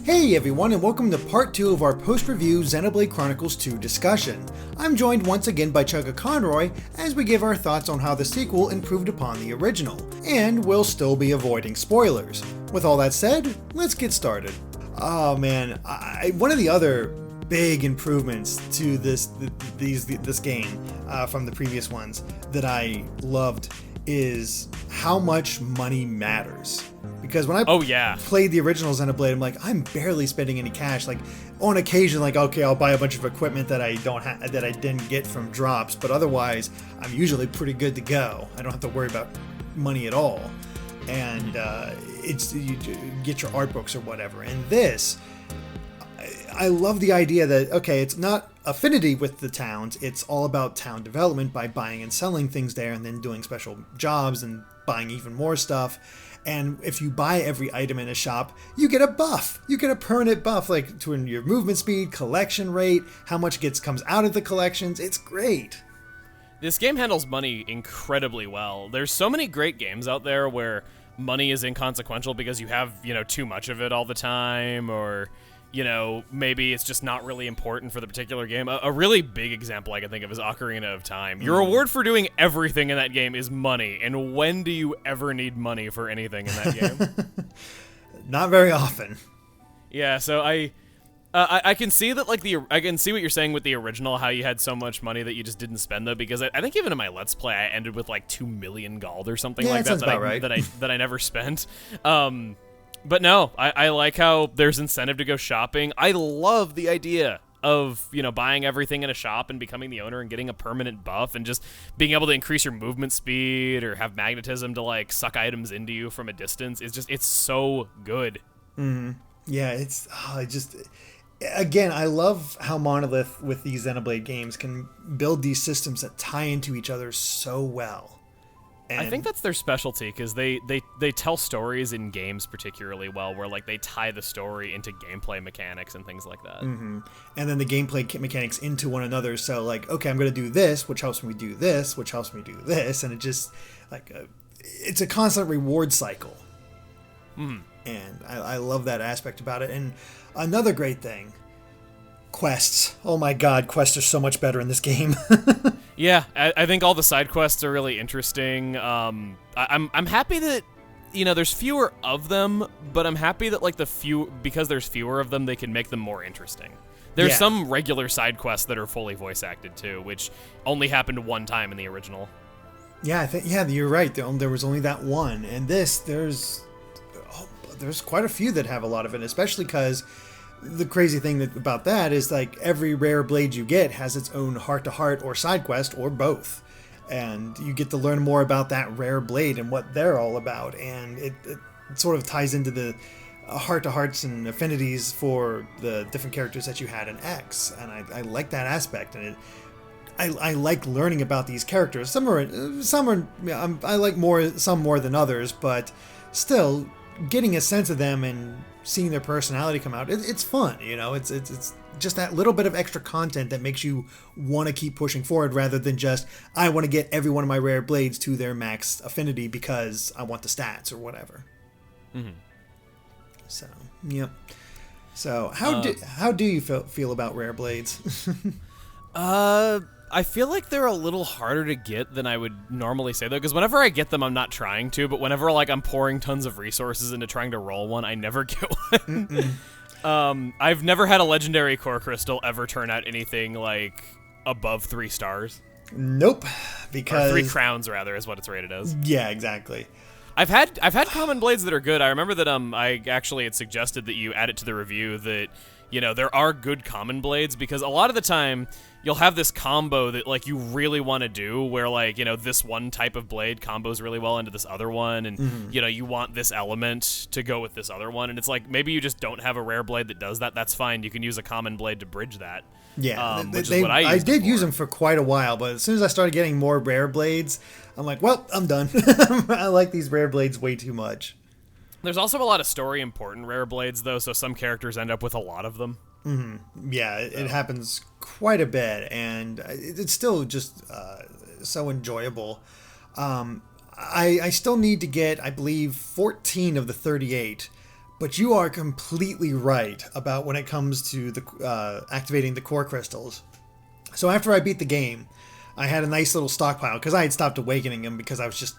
Hey everyone, and welcome to part 2 of our post-review Xenoblade Chronicles 2 discussion. I'm joined once again by Chuggaaconroy as we give our thoughts on how the sequel improved upon the original, and we'll still be avoiding spoilers. With all that said, let's get started. Oh man, one of the other big improvements to this game from the previous ones that I loved is how much money matters. Because when I played the original Xenoblade, I'm like, I'm barely spending any cash. Like, on occasion, like, okay, I'll buy a bunch of equipment that I didn't get from drops, but otherwise, I'm usually pretty good to go. I don't have to worry about money at all. And you get your art books or whatever. And this, I love the idea that, okay, it's not Affinity with the towns, it's all about town development by buying and selling things there and then doing special jobs and buying even more stuff. And if you buy every item in a shop, you get a buff. You get a permanent buff, like to your movement speed, collection rate, how much comes out of the collections. It's great. This game handles money incredibly well. There's so many great games out there where money is inconsequential because you have, too much of it all the time, or maybe it's just not really important for the particular game. A really big example I can think of is Ocarina of Time. Your reward for doing everything in that game is money, and when do you ever need money for anything in that game? Not very often. Yeah, so I can see that, I can see what you're saying with the original, how you had so much money that you just didn't spend, though, because I think even in my Let's Play, I ended with, 2 million gold or something like that that I never spent. But no, I like how there's incentive to go shopping. I love the idea of, buying everything in a shop and becoming the owner and getting a permanent buff and just being able to increase your movement speed or have magnetism to, suck items into you from a distance. It's so good. Mm-hmm. Yeah, again, I love how Monolith with these Xenoblade games can build these systems that tie into each other so well. And I think that's their specialty, because they tell stories in games particularly well, where they tie the story into gameplay mechanics and things like that. Mm-hmm. And then the gameplay mechanics into one another. So okay, I'm going to do this, which helps me do this, which helps me do this, and it just it's a constant reward cycle. Mm. And I love that aspect about it. And another great thing, quests. Oh my God, quests are so much better in this game. Yeah, I think all the side quests are really interesting. I'm happy that there's fewer of them, but I'm happy that because there's fewer of them, they can make them more interesting. There's some regular side quests that are fully voice acted too, which only happened one time in the original. Yeah, I think you're right. There was only that one, and there's quite a few that have a lot of it, especially because the crazy thing about that is every rare blade you get has its own heart-to-heart or side quest or both, and you get to learn more about that rare blade and what they're all about, and it sort of ties into the heart-to-hearts and affinities for the different characters that you had in X, and I like that aspect, and I like learning about these characters. Some are I like some more than others, but still getting a sense of them and seeing their personality come out, it's fun, it's just that little bit of extra content that makes you want to keep pushing forward rather than just, I want to get every one of my rare blades to their max affinity because I want the stats or whatever. Mm-hmm. So, yep. So, how do you feel about rare blades? I feel like they're a little harder to get than I would normally say, though, because whenever I get them, I'm not trying to, but whenever, I'm pouring tons of resources into trying to roll one, I never get one. I've never had a legendary core crystal ever turn out anything, above 3 stars. Nope, because... Or 3 crowns, rather, is what it's rated as. Yeah, exactly. I've had common blades that are good. I remember that I actually had suggested that you add it to the review that, there are good common blades, because a lot of the time you'll have this combo that you really want to do where this one type of blade combos really well into this other one, and you want this element to go with this other one, and it's maybe you just don't have a rare blade that does that. That's fine. You can use a common blade to bridge that. Yeah, which is what I did use them for quite a while, but as soon as I started getting more rare blades, I'm like, well, I'm done. I like these rare blades way too much. There's also a lot of story important rare blades, though, so some characters end up with a lot of them. Mm-hmm. Yeah, it happens quite a bit, and it's still just so enjoyable. I still need to get, I believe, 14 of the 38, But you are completely right about when it comes to the activating the core crystals. So after I beat the game, I had a nice little stockpile because I had stopped awakening them because I was just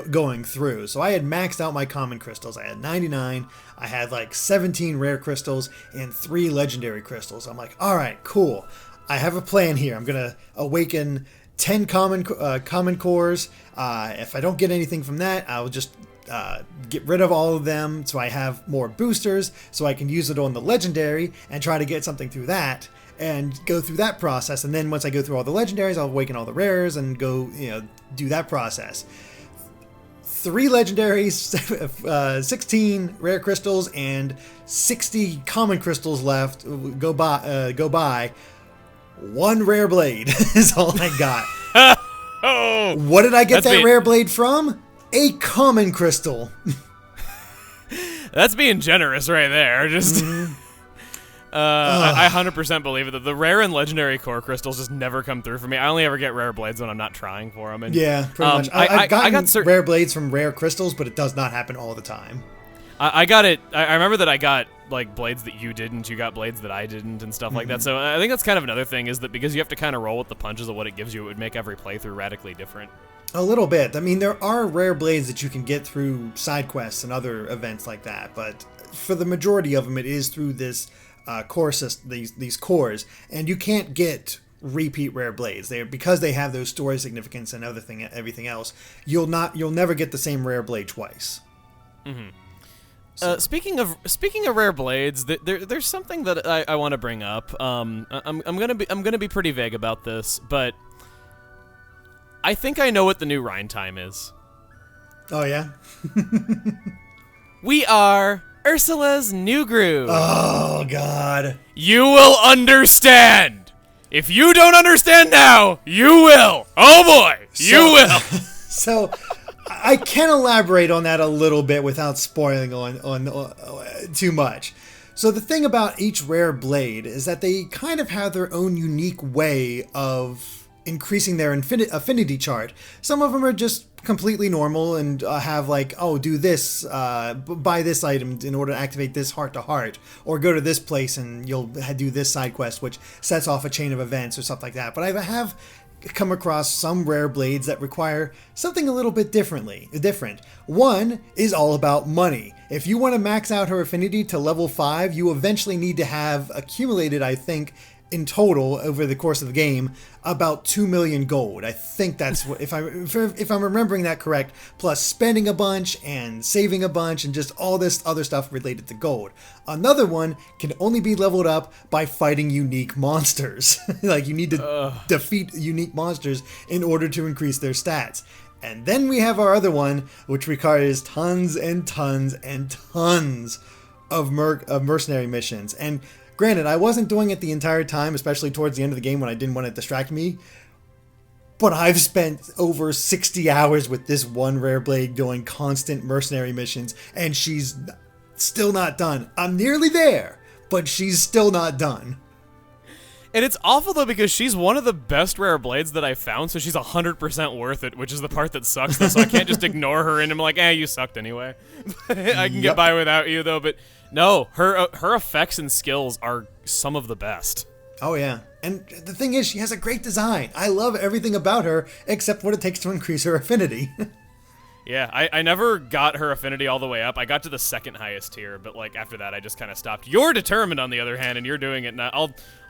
going through. So I had maxed out my common crystals. I had 99. I had like 17 rare crystals and 3 legendary crystals. I'm like, all right, cool. I have a plan here. I'm going to awaken 10 common cores. If I don't get anything from that, I'll just get rid of all of them so I have more boosters so I can use it on the legendary and try to get something through that and go through that process. And then once I go through all the legendaries, I'll awaken all the rares and go, do that process. 3 legendaries, 16 rare crystals, and 60 common crystals left go by. 1 rare blade is all I got. Oh, what did I get that rare blade from? A common crystal. That's being generous right there. Just, I 100% believe it. That the rare and legendary core crystals just never come through for me. I only ever get rare blades when I'm not trying for them. And, yeah, pretty much. I've gotten rare blades from rare crystals, but it does not happen all the time. I got it. I remember that I got like blades that you didn't. You got blades that I didn't, and stuff like that. So I think that's kind of another thing is that because you have to kind of roll with the punches of what it gives you, it would make every playthrough radically different. A little bit. I mean, there are rare blades that you can get through side quests and other events like that, but for the majority of them, it is through this core system, these cores, and you can't get repeat rare blades. Because they have those story significance and everything else. You'll never get the same rare blade twice. Mm-hmm. So. Speaking of rare blades, there's something that I want to bring up. I'm gonna be pretty vague about this, but I think I know what the new Rhine time is. Oh yeah. We are Ursula's new groove. Oh god. You will understand. If you don't understand now, you will. Oh boy, you will. So. I can elaborate on that a little bit without spoiling on too much. So the thing about each rare blade is that they kind of have their own unique way of increasing their affinity chart. Some of them are just completely normal and have like, oh, do this, buy this item in order to activate this heart to heart, or go to this place and you'll do this side quest, which sets off a chain of events or stuff like that. But I have come across some rare blades that require something a little bit different. One is all about money. If you want to max out her affinity to level 5, you eventually need to have accumulated, I think, in total over the course of the game, about 2 million gold. I think that's what, if I'm remembering that correct, plus spending a bunch and saving a bunch and just all this other stuff related to gold. Another one can only be leveled up by fighting unique monsters. Like you need to defeat unique monsters in order to increase their stats. And then we have our other one, which requires tons and tons and tons of mercenary missions. And granted, I wasn't doing it the entire time, especially towards the end of the game when I didn't want it to distract me. But I've spent over 60 hours with this one rare blade doing constant mercenary missions, and she's still not done. I'm nearly there, but she's still not done. And it's awful, though, because she's one of the best rare blades that I found, so she's 100% worth it, which is the part that sucks, though, so I can't just ignore her and I'm like, you sucked anyway. I can get by without you, though, but no, her effects and skills are some of the best. Oh, yeah. And the thing is, she has a great design. I love everything about her, except what it takes to increase her affinity. Yeah, I never got her affinity all the way up. I got to the second highest tier, but like after that, I just kind of stopped. You're determined, on the other hand, and you're doing it now.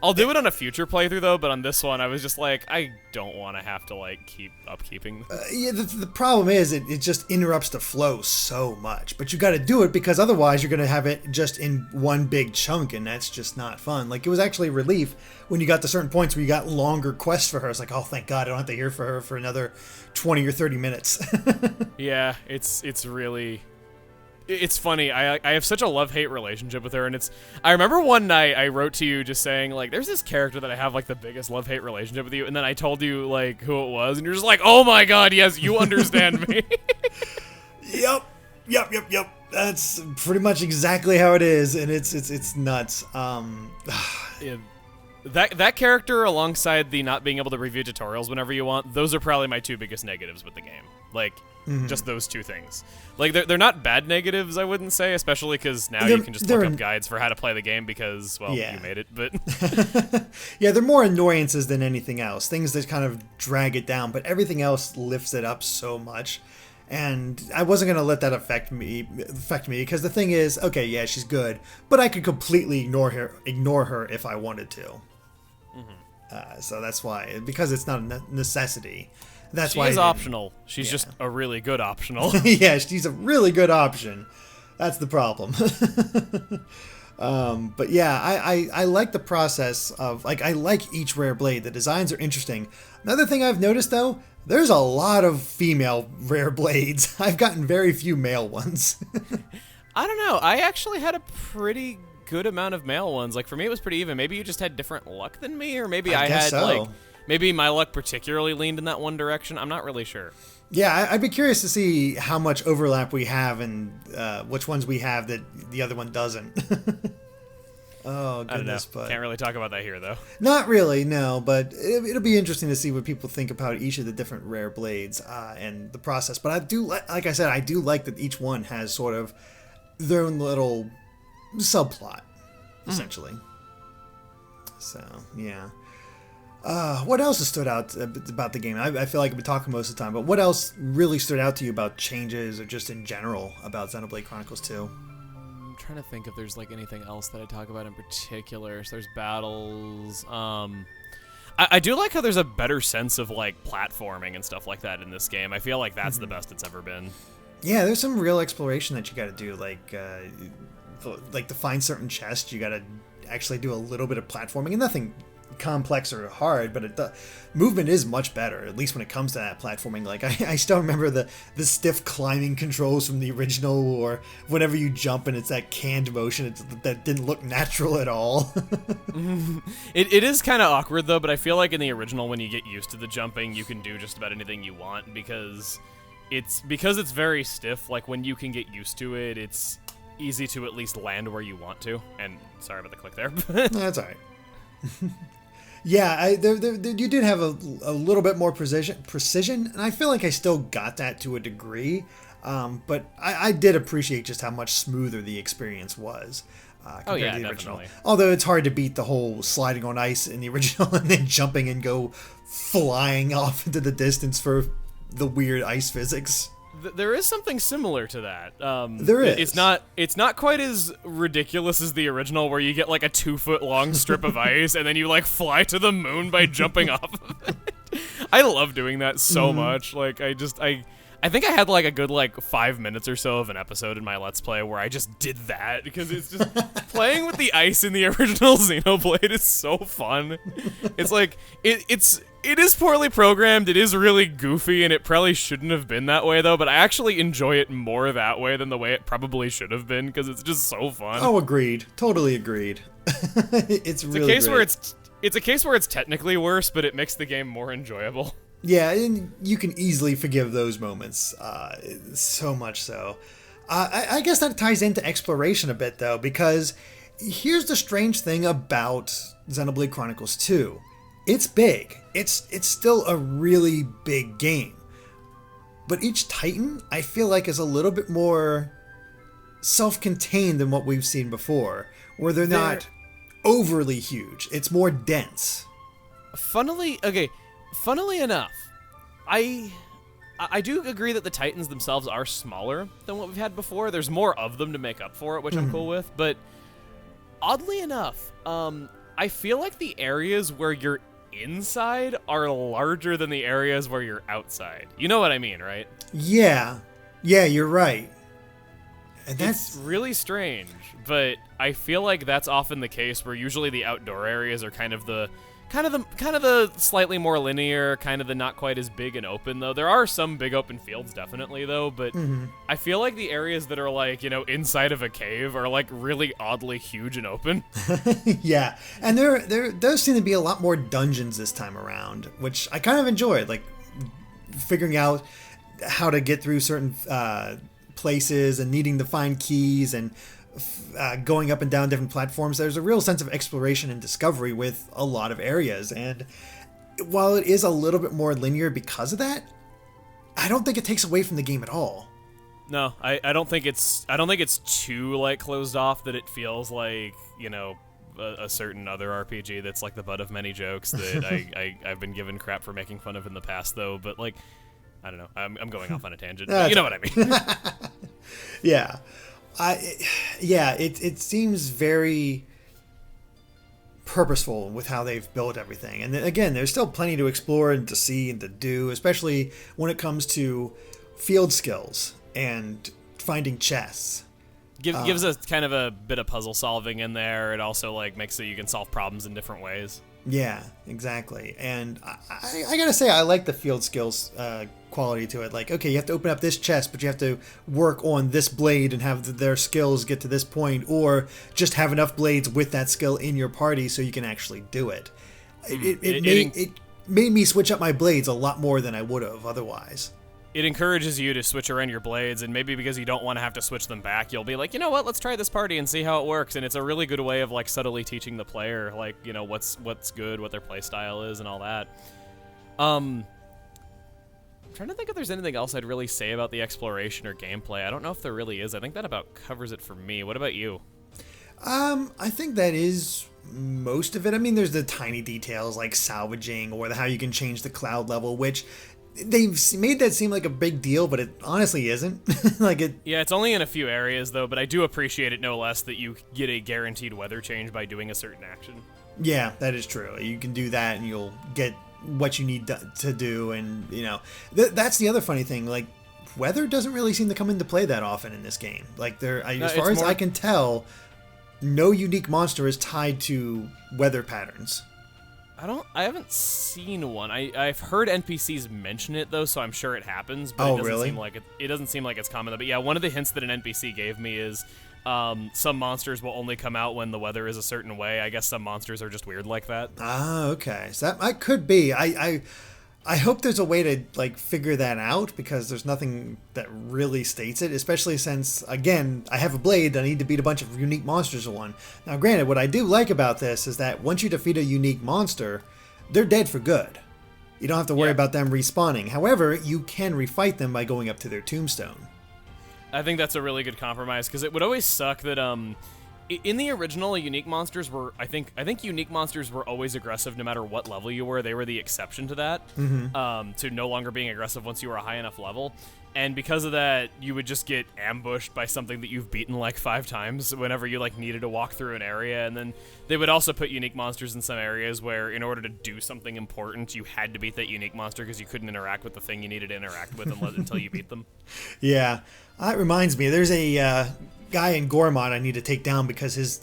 I'll do it on a future playthrough though, but on this one, I was just like, I don't want to have to like keep upkeeping. Yeah, the problem is it just interrupts the flow so much. But you got to do it because otherwise you're gonna have it just in one big chunk, and that's just not fun. Like it was actually a relief when you got to certain points where you got longer quests for her. It's like, oh, thank God, I don't have to hear for her for another 20 or 30 minutes. Yeah, it's really, it's funny. I have such a love-hate relationship with her, and I remember one night I wrote to you just saying, like, there's this character that I have, like, the biggest love-hate relationship with you, and then I told you, like, who it was, and you're just like, oh my God, yes, you understand me. Yep. That's pretty much exactly how it is, and it's nuts. Yeah. That character, alongside the not being able to review tutorials whenever you want, those are probably my two biggest negatives with the game. Like, just those two things. Like, they're not bad negatives, I wouldn't say, especially because now you can just look up guides for how to play the game because, well, you made it, but... Yeah, they're more annoyances than anything else. Things that kind of drag it down, but everything else lifts it up so much. And I wasn't going to let that affect me, because the thing is, okay, yeah, she's good, but I could completely ignore her if I wanted to. So that's why, because it's not a necessity. That's why she is optional. She's just a really good optional. Yeah, she's a really good option. That's the problem. But yeah, I like the process of, like, I like each rare blade. The designs are interesting. Another thing I've noticed, though, there's a lot of female rare blades. I've gotten very few male ones. I don't know. I actually had a pretty good amount of male ones. Like, for me, it was pretty even. Maybe you just had different luck than me, or maybe I had, so. Like, maybe my luck particularly leaned in that one direction. I'm not really sure. Yeah, I'd be curious to see how much overlap we have and which ones we have that the other one doesn't. Oh, goodness. I don't know. Can't really talk about that here, though. Not really, no, but it'll be interesting to see what people think about each of the different rare blades and the process. But I do, like I said, I do like that each one has sort of their own little subplot, essentially. So, yeah. What else has stood out about the game? I feel like I've been talking most of the time, but what else really stood out to you about changes or just in general about Xenoblade Chronicles 2? I'm trying to think if there's like anything else that I talk about in particular. So there's battles. I do like how there's a better sense of like platforming and stuff like that in this game. I feel like that's the best it's ever been. Yeah, there's some real exploration that you got to do, like to find certain chests, you got to actually do a little bit of platforming, and nothing complex or hard, but the movement is much better, at least when it comes to that platforming. Like I still remember the stiff climbing controls from the original, or whenever you jump and it's that canned motion that didn't look natural at all. It is kind of awkward though, but I feel like in the original, when you get used to the jumping, you can do just about anything you want because it's very stiff. Like when you can get used to it, it's easy to at least land where you want to. And sorry about the click there. That's all right. Yeah, you did have a little bit more precision, and I feel like I still got that to a degree, but I did appreciate just how much smoother the experience was compared to the original. Definitely. Although it's hard to beat the whole sliding on ice in the original and then jumping and go flying off into the distance for the weird ice physics. There is something similar to that. There is. It's not quite as ridiculous as the original, where you get like a 2-foot long strip of ice and then you like fly to the moon by jumping off of it. I love doing that so much. Like I think I had like a good like 5 minutes or so of an episode in my Let's Play where I just did that because it's just playing with the ice in the original Xenoblade is so fun. It's like it is poorly programmed, it is really goofy, and it probably shouldn't have been that way, though, but I actually enjoy it more that way than the way it probably should have been, because it's just so fun. Oh, agreed. Totally agreed. It's really great. It's a case where it's technically worse, but it makes the game more enjoyable. Yeah, and you can easily forgive those moments, so much so. I guess that ties into exploration a bit, though, because here's the strange thing about Xenoblade Chronicles 2. It's big. It's still a really big game. But each Titan, I feel like, is a little bit more self-contained than what we've seen before, where they're not overly huge. It's more dense. Funnily enough, I do agree that the Titans themselves are smaller than what we've had before. There's more of them to make up for it, which I'm cool with. But oddly enough, I feel like the areas where you're inside are larger than the areas where you're outside. You know what I mean, right? Yeah, you're right. And that's really strange, but I feel like that's often the case where usually the outdoor areas are kind of the slightly more linear, kind of the not quite as big and open, though. There are some big open fields, definitely, though, but I feel like the areas that are, like, you know, inside of a cave are, like, really oddly huge and open. Yeah, and there does seem to be a lot more dungeons this time around, which I kind of enjoyed, like, figuring out how to get through certain places and needing to find keys and going up and down different platforms. There's a real sense of exploration and discovery with a lot of areas. And while it is a little bit more linear because of that, I don't think it takes away from the game at all. No, I don't think it's too like closed off that it feels like, you know, a certain other RPG that's like the butt of many jokes that I've been given crap for making fun of in the past, though. But like, I don't know, I'm going off on a tangent. But you know what I mean? Yeah, it seems very purposeful with how they've built everything. And again, there's still plenty to explore and to see and to do, especially when it comes to field skills and finding chests. Gives us kind of a bit of puzzle solving in there. It also like makes it you can solve problems in different ways. Yeah, exactly. And I gotta say, I like the field skills quality to it. Like, okay, you have to open up this chest, but you have to work on this blade and have their skills get to this point, or just have enough blades with that skill in your party so you can actually do it. It made me switch up my blades a lot more than I would have otherwise. It encourages you to switch around your blades, and maybe because you don't want to have to switch them back, you'll be like, you know what, let's try this party and see how it works. And it's a really good way of like subtly teaching the player, like, you know, what's good, what their play style is, and all that. I'm trying to think if there's anything else I'd really say about the exploration or gameplay. I don't know if there really is. I think that about covers it for me. What about you? I think that is most of it. I mean, there's the tiny details like salvaging or how you can change the cloud level, which they've made that seem like a big deal, but it honestly isn't. Yeah, it's only in a few areas, though, but I do appreciate it no less that you get a guaranteed weather change by doing a certain action. Yeah, that is true. You can do that and you'll get what you need to do, and, you know, that's the other funny thing. Like, weather doesn't really seem to come into play that often in this game. Like, as far as I can tell, no unique monster is tied to weather patterns. I haven't seen one. I've heard NPCs mention it though, so I'm sure it happens. But it doesn't seem like it's common. But yeah, one of the hints that an NPC gave me is some monsters will only come out when the weather is a certain way. I guess some monsters are just weird like that. Ah, okay. So that could be. I hope there's a way to like figure that out, because there's nothing that really states it, especially since, again, I have a blade that I need to beat a bunch of unique monsters in one. Now, granted, what I do like about this is that once you defeat a unique monster, they're dead for good. You don't have to worry about them respawning. However, you can refight them by going up to their tombstone. I think that's a really good compromise, because it would always suck that in the original, unique monsters were, I think unique monsters were always aggressive no matter what level you were. They were the exception to that, to no longer being aggressive once you were a high enough level. And because of that, you would just get ambushed by something that you've beaten like 5 times whenever you like needed to walk through an area. And then they would also put unique monsters in some areas where in order to do something important, you had to beat that unique monster because you couldn't interact with the thing you needed to interact with until you beat them. Yeah. That reminds me, there's a guy in Gormod I need to take down because his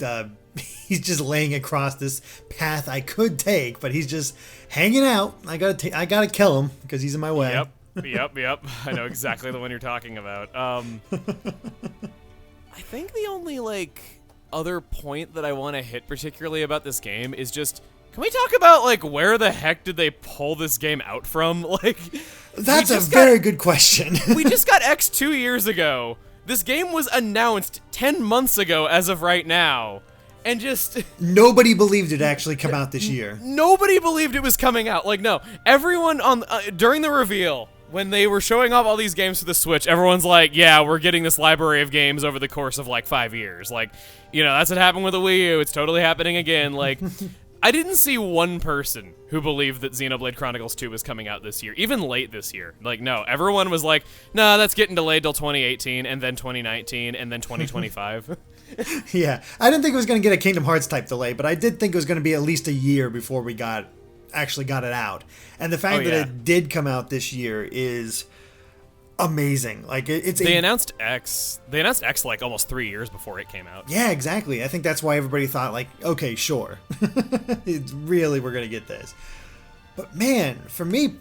he's just laying across this path I could take, but he's just hanging out. I gotta kill him because he's in my way. Yep. I know exactly the one you're talking about. I think the only like other point that I want to hit particularly about this game is just, can we talk about like where the heck did they pull this game out from? Like, that's a very good question. We just got X 2 years ago. This game was announced 10 months ago as of right now, and just... Nobody believed it actually come out this year. Nobody believed it was coming out. Like, no. Everyone on during the reveal, when they were showing off all these games for the Switch, everyone's like, yeah, we're getting this library of games over the course of, like, 5 years. Like, you know, that's what happened with the Wii U. It's totally happening again. Like... I didn't see one person who believed that Xenoblade Chronicles 2 was coming out this year, even late this year. Like, no, everyone was like, nah, that's getting delayed till 2018, and then 2019, and then 2025. Yeah, I didn't think it was going to get a Kingdom Hearts type delay, but I did think it was going to be at least a year before we actually got it out. And the fact that it did come out this year is amazing. Like, they announced X like almost 3 years before it came out. Yeah, exactly. I think that's why everybody thought, like, okay, sure. It's really, we're gonna get this. But man, for me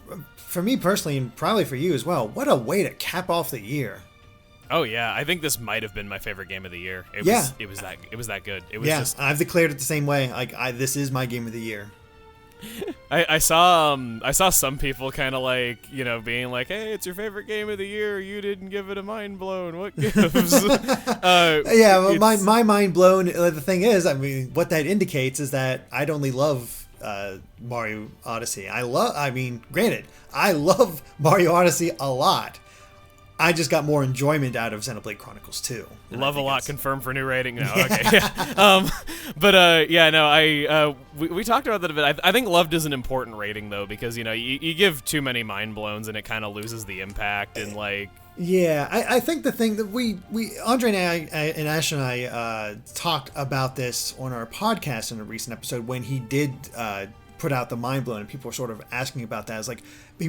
personally, and probably for you as well, what a way to cap off the year. Oh yeah, I think this might have been my favorite game of the year. It was that good. It was I've declared it the same way. Like, this is my game of the year. I saw some people kind of like, being like, hey, it's your favorite game of the year, you didn't give it a mind blown, what gives? Yeah, well, my mind blown, the thing is, I mean, what that indicates is that I'd only love Mario Odyssey. Granted, I love Mario Odyssey a lot. I just got more enjoyment out of Xenoblade Chronicles 2. Love a lot confirmed for new rating. No, okay. Yeah. We talked about that a bit. I think loved is an important rating though, because you give too many mind blowns and it kind of loses the impact and like. Yeah, I think the thing that we Andre and Ash and I talked about this on our podcast in a recent episode when he did put out the mind blown and people were sort of asking about that. It's like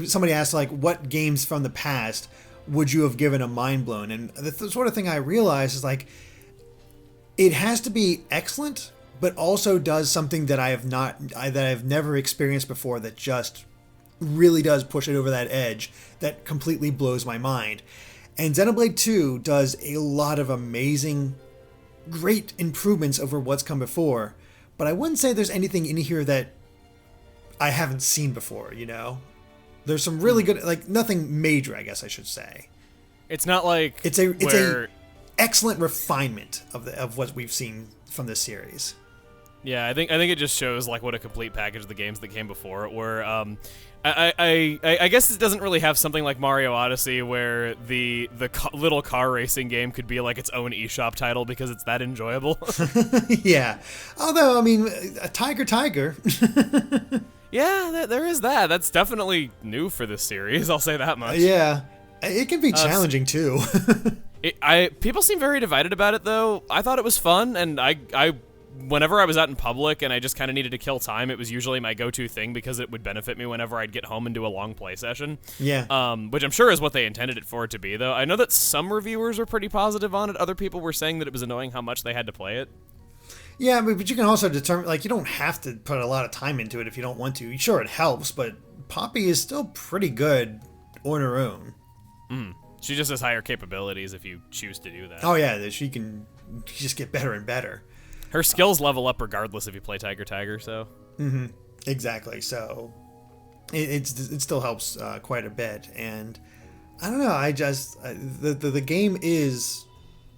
somebody asked like, what games from the past would you have given a mind blown? And the sort of thing I realized is like, it has to be excellent, but also does something that I've never experienced before that just really does push it over that edge that completely blows my mind. And Xenoblade 2 does a lot of amazing, great improvements over what's come before, but I wouldn't say there's anything in here that I haven't seen before, There's some really good, like nothing major, I guess I should say. It's not like it's a excellent refinement of what we've seen from this series. Yeah, I think it just shows like what a complete package the games that came before it were. I guess it doesn't really have something like Mario Odyssey where the little car racing game could be like its own eShop title because it's that enjoyable. Yeah, although I mean, a Tiger. Yeah, there is that. That's definitely new for this series. I'll say that much. Yeah, it can be challenging too. People seem very divided about it though. I thought it was fun, and I whenever I was out in public and I just kind of needed to kill time, it was usually my go-to thing because it would benefit me whenever I'd get home and do a long play session. Yeah. Which I'm sure is what they intended it for it to be, though. I know that some reviewers were pretty positive on it. Other people were saying that it was annoying how much they had to play it. Yeah, but you can also determine, like, you don't have to put a lot of time into it if you don't want to. Sure, it helps, but Poppy is still pretty good on her own. She just has higher capabilities if you choose to do that. Oh, yeah, she can just get better and better. Her skills level up regardless if you play Tiger, so. Mm-hmm. Exactly, so it still helps quite a bit. And I don't know, the game is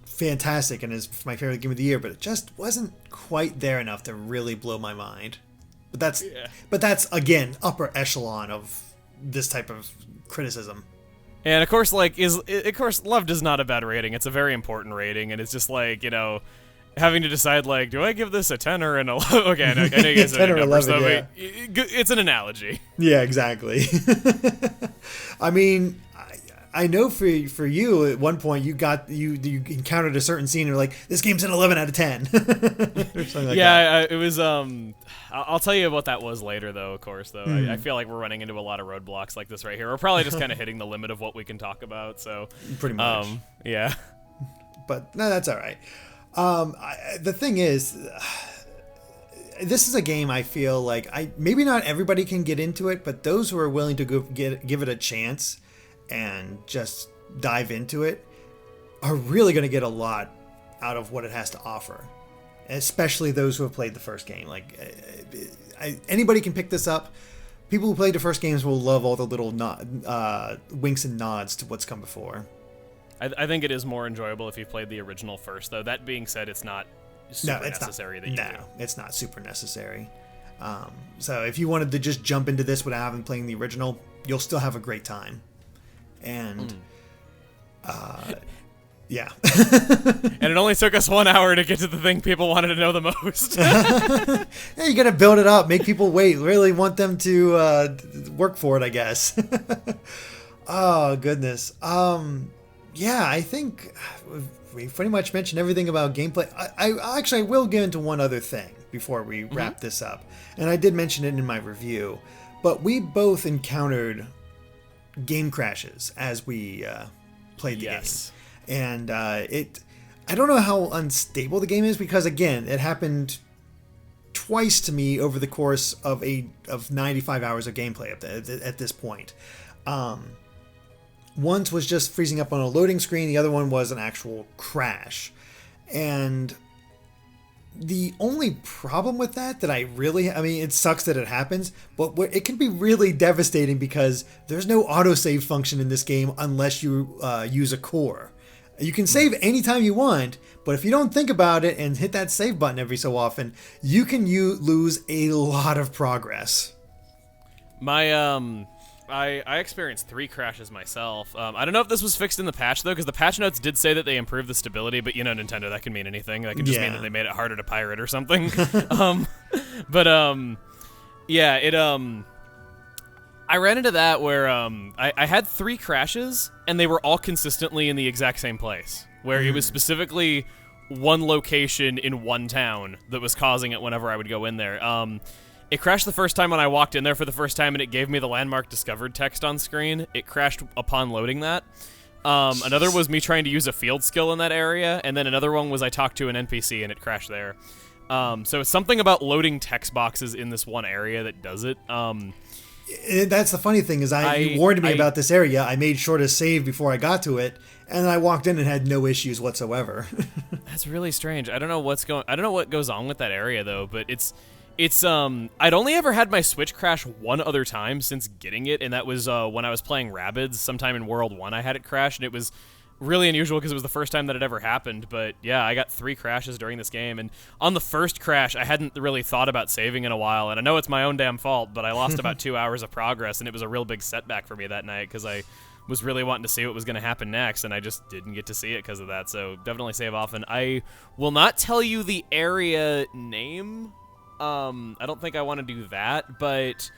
fantastic and is my favorite game of the year, but it just wasn't quite there enough to really blow my mind. But that's again upper echelon of this type of criticism. And of course, Loved is not a bad rating. It's a very important rating, and it's just like, having to decide like, do I give this a 10 or an 11? Okay, I know you guys know numbers, 11, yeah. But it's an analogy. Yeah, exactly. I mean, I know for you at one point you encountered a certain scene and were like, this game's an 11 out of 10. Or something like that. It was I'll tell you what that was later though, of course though. I feel like we're running into a lot of roadblocks like this right here. We're probably just kind of hitting the limit of what we can talk about, so pretty much. Yeah. But no, that's all right. The thing is, this is a game I feel like maybe not everybody can get into it, but those who are willing to give it a chance and just dive into it are really going to get a lot out of what it has to offer, especially those who have played the first game. Like anybody can pick this up. People who played the first games will love all the little winks and nods to what's come before. I think it is more enjoyable if you've played the original first, though. That being said, it's not super necessary that you do. No, it's not super necessary. So if you wanted to just jump into this without having played the original, you'll still have a great time. And, yeah. And it only took us 1 hour to get to the thing people wanted to know the most. Yeah, you gotta build it up, make people wait, really want them to work for it, I guess. Oh, goodness. Yeah, I think we've pretty much mentioned everything about gameplay. I will get into one other thing before we wrap this up. And I did mention it in my review, but we both encountered game crashes as we played the game. And I don't know how unstable the game is because, again, it happened twice to me over the course of 95 hours of gameplay at this point. Once was just freezing up on a loading screen. The other one was an actual crash. And The only problem with that I really, I mean, it sucks that it happens, but it can be really devastating because there's no autosave function in this game unless you use a core. You can save anytime you want, but if you don't think about it and hit that save button every so often, you can lose a lot of progress. I experienced 3 crashes myself. I don't know if this was fixed in the patch, though, because the patch notes did say that they improved the stability, but, you know, Nintendo, that can mean anything. That can just mean that they made it harder to pirate or something. I ran into that where I had 3 crashes, and they were all consistently in the exact same place, where it was specifically one location in one town that was causing it whenever I would go in there. It crashed the first time when I walked in there for the first time, and it gave me the landmark discovered text on screen. It crashed upon loading that. Another was me trying to use a field skill in that area, and then another one was I talked to an NPC, and it crashed there. So it's something about loading text boxes in this one area that does it. That's the funny thing is you warned me about this area. I made sure to save before I got to it, and I walked in and had no issues whatsoever. That's really strange. I don't know what goes on with that area though, but it's I'd only ever had my Switch crash one other time since getting it, and that was when I was playing Rabbids sometime in World 1. I had it crash, and it was really unusual because it was the first time that it ever happened. But yeah, I got 3 crashes during this game, and on the first crash, I hadn't really thought about saving in a while, and I know it's my own damn fault, but I lost about 2 hours of progress, and it was a real big setback for me that night because I was really wanting to see what was going to happen next, and I just didn't get to see it because of that. So definitely save often. I will not tell you the area name. I don't think I want to do that, but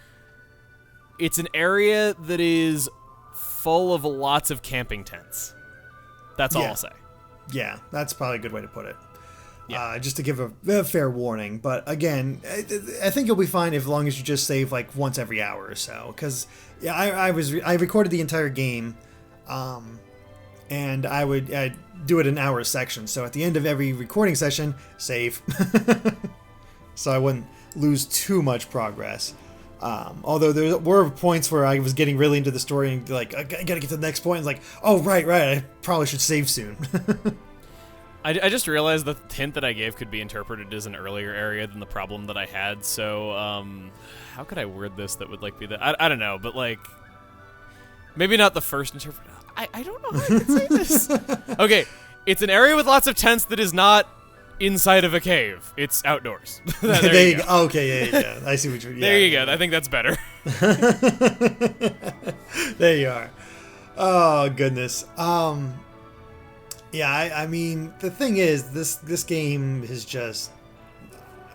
it's an area that is full of lots of camping tents. That's all I'll say. Yeah, that's probably a good way to put it. Yeah. Just to give a fair warning. But again, I think you'll be fine as long as you just save like once every hour or so. Because yeah, I recorded the entire game, and I would do it in hour sections. So at the end of every recording session, save. So I wouldn't lose too much progress. Although there were points where I was getting really into the story and like, I gotta get to the next point. And like, oh, right, I probably should save soon. I just realized the hint that I gave could be interpreted as an earlier area than the problem that I had. So how could I word this that would like be that? I don't know, but like maybe not the first interpretation. I don't know how I can say this. Okay, it's an area with lots of tents that is not inside of a cave. It's outdoors. there you go. Okay, yeah. I see what you're... there you go. I think that's better. There you are. Oh, goodness. Yeah, I mean, the thing is, this game is just...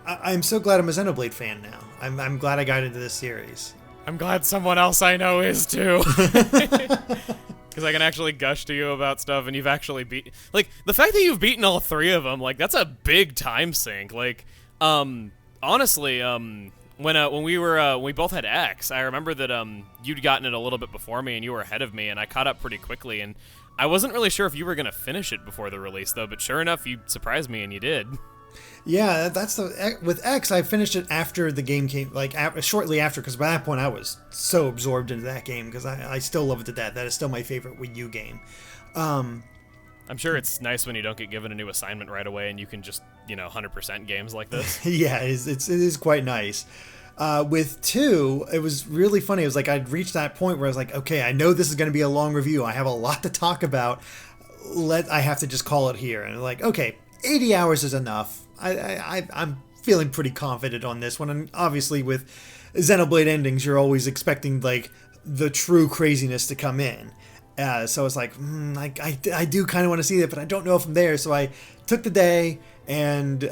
I'm so glad I'm a Xenoblade fan now. I'm glad I got into this series. I'm glad someone else I know is, too. Because I can actually gush to you about stuff, and you've actually beat... Like, the fact that you've beaten all 3 of them, like, that's a big time sink. Like, honestly, when we both had X, I remember that you'd gotten it a little bit before me, and you were ahead of me, and I caught up pretty quickly, and I wasn't really sure if you were going to finish it before the release, though, but sure enough, you surprised me, and you did. Yeah, that's with X, I finished it after the game came, like shortly after, because by that point I was so absorbed into that game because I still love it to death. That is still my favorite Wii U game. I'm sure it's nice when you don't get given a new assignment right away and you can just 100% games like this. Yeah, it is quite nice. With 2, it was really funny. It was like I'd reached that point where I was like, okay, I know this is going to be a long review. I have a lot to talk about. I have to just call it here. And like, okay, 80 hours is enough. I'm feeling pretty confident on this one, and obviously with Xenoblade endings, you're always expecting like the true craziness to come in. So it's like, I do kind of want to see it, but I don't know if I'm there. So I took the day and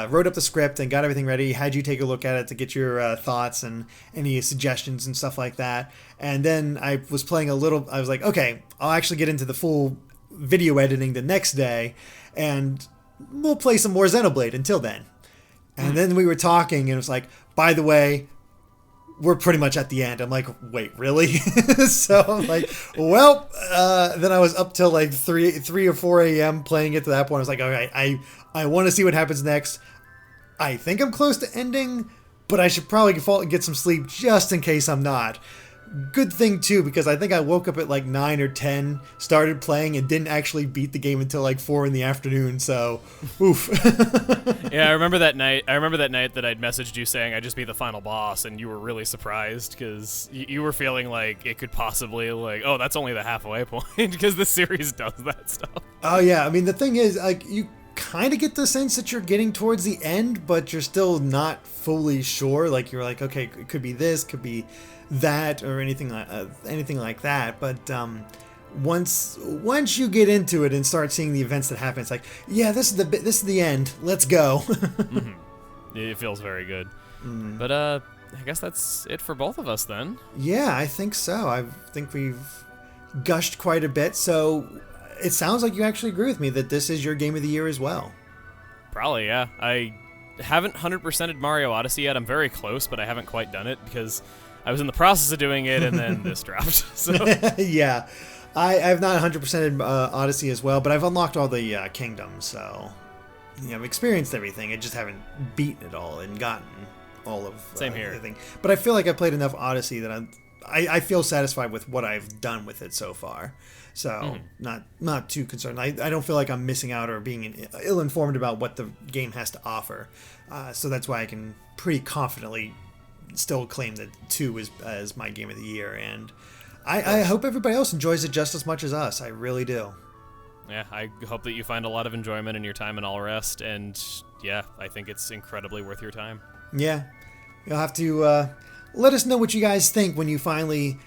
wrote up the script and got everything ready. Had you take a look at it to get your thoughts and any suggestions and stuff like that. And then I was playing a little. I was like, okay, I'll actually get into the full video editing the next day, and we'll play some more Xenoblade until then. And then we were talking, and it was like, by the way, we're pretty much at the end. I'm like, wait, really? So I'm like, well, then I was up till like 3 or 4 a.m. playing it to that point. I was like, all right, I want to see what happens next. I think I'm close to ending, but I should probably get some sleep just in case I'm not. good thing too, because I think I woke up at like 9 or 10, started playing, and didn't actually beat the game until like 4 in the afternoon. So, oof. Yeah, I remember that night. That I'd messaged you saying I just beat the final boss, and you were really surprised because you were feeling like it could possibly oh, that's only the halfway point because the series does that stuff. Oh yeah, I mean the thing is like you kind of get the sense that you're getting towards the end, but you're still not fully sure. Like you're like, okay, it could be this, could be that, or anything like that. But once you get into it and start seeing the events that happen, it's like, yeah, this is the end. Let's go. Mm-hmm. It feels very good. But I guess that's it for both of us then. Yeah, I think so. I think we've gushed quite a bit. So it sounds like you actually agree with me that this is your game of the year as well. Probably, yeah. I haven't 100%ed Mario Odyssey yet. I'm very close, but I haven't quite done it because I was in the process of doing it and then this dropped. So yeah, I've not 100%ed Odyssey as well, but I've unlocked all the kingdoms, so I've experienced everything. I just haven't beaten it all and gotten all of same here. Everything. But I feel like I played enough Odyssey that I feel satisfied with what I've done with it so far. So not too concerned. I don't feel like I'm missing out or being ill-informed about what the game has to offer. So that's why I can pretty confidently still claim that 2 is as my game of the year. And I hope everybody else enjoys it just as much as us. I really do. Yeah, I hope that you find a lot of enjoyment in your time in All Rest. And yeah, I think it's incredibly worth your time. Yeah. You'll have to let us know what you guys think when you finally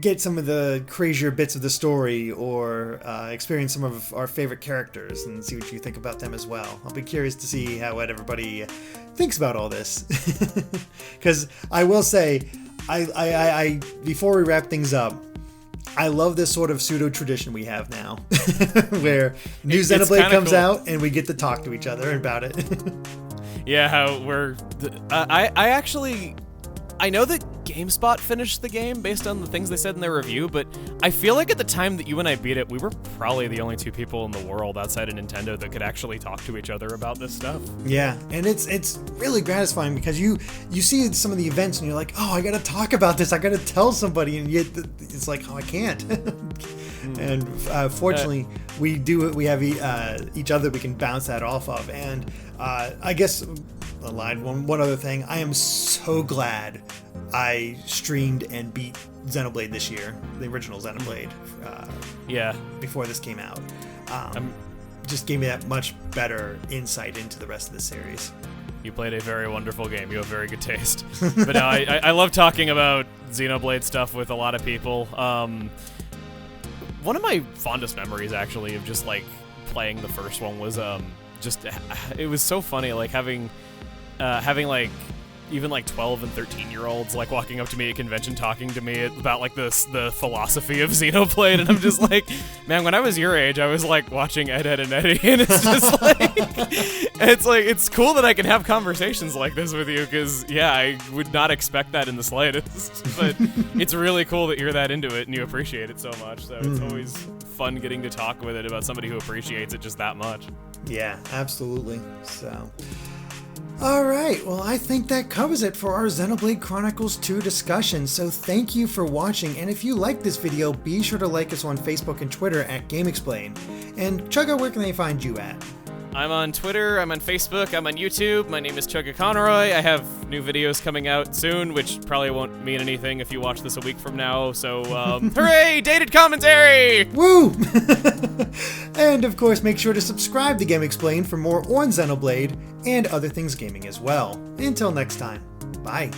get some of the crazier bits of the story or experience some of our favorite characters and see what you think about them as well. I'll be curious to see how everybody thinks about all this. Because I will say, I before we wrap things up, I love this sort of pseudo tradition we have now, where new Xenoblade comes out and we get to talk to each other about it. Yeah, how we're. I know that GameSpot finished the game based on the things they said in their review, but I feel like at the time that you and I beat it, we were probably the only 2 people in the world outside of Nintendo that could actually talk to each other about this stuff. Yeah, and it's really gratifying because you see some of the events and you're like, oh, I gotta talk about this, I gotta tell somebody, and yet it's like, oh, I can't. And fortunately, we have each other we can bounce that off of, and I guess one other thing, I am so glad I streamed and beat Xenoblade this year, the original Xenoblade. Before this came out, just gave me that much better insight into the rest of the series. You played a very wonderful game. You have very good taste. But no, I love talking about Xenoblade stuff with a lot of people. One of my fondest memories, actually, of just like playing the first one was it was so funny, like having like even like 12 and 13-year-olds like walking up to me at convention talking to me about like the philosophy of Xenoblade, and I'm just like, man, when I was your age, I was like watching Ed, Edd and Eddy, and it's just like it's cool that I can have conversations like this with you, because yeah, I would not expect that in the slightest, but it's really cool that you're that into it and you appreciate it so much. So it's always fun getting to talk with it about somebody who appreciates it just that much. Yeah, absolutely. So alright, well, I think that covers it for our Xenoblade Chronicles 2 discussion, so thank you for watching, and if you like this video, be sure to like us on Facebook and Twitter at GameXplain. And Chugga, where can they find you at? I'm on Twitter, I'm on Facebook, I'm on YouTube. My name is Chuggaaconroy. I have new videos coming out soon, which probably won't mean anything if you watch this a week from now, so hooray, dated commentary! Woo! And of course, make sure to subscribe to GameXplain for more on Xenoblade and other things gaming as well. Until next time, bye.